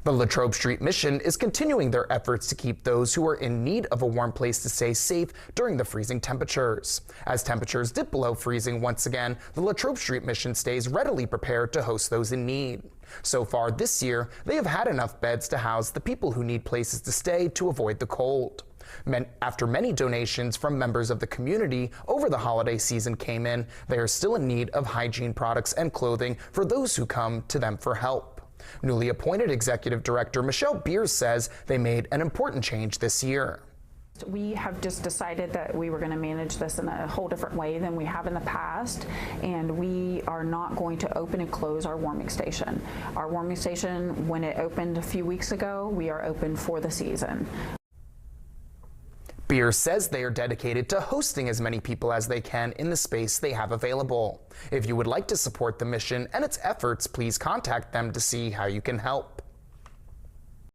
The Latrobe Street Mission is continuing their efforts to keep those who are in need of a warm place to stay safe during the freezing temperatures. As temperatures dip below freezing once again, the Latrobe Street Mission stays readily prepared to host those in need. So far this year, they have had enough beds to house the people who need places to stay to avoid the cold. After many donations from members of the community over the holiday season came in, they are still in need of hygiene products and clothing for those who come to them for help. Newly appointed Executive Director Michelle Beers says they made an important change this year. We have just decided that we were going to manage this in a whole different way than we have in the past, and we are not going to open and close our warming station. Our warming station, when it opened a few weeks ago, we are open for the season. Beers says they are dedicated to hosting as many people as they can in the space they have available. If you would like to support the mission and its efforts, please contact them to see how you can help.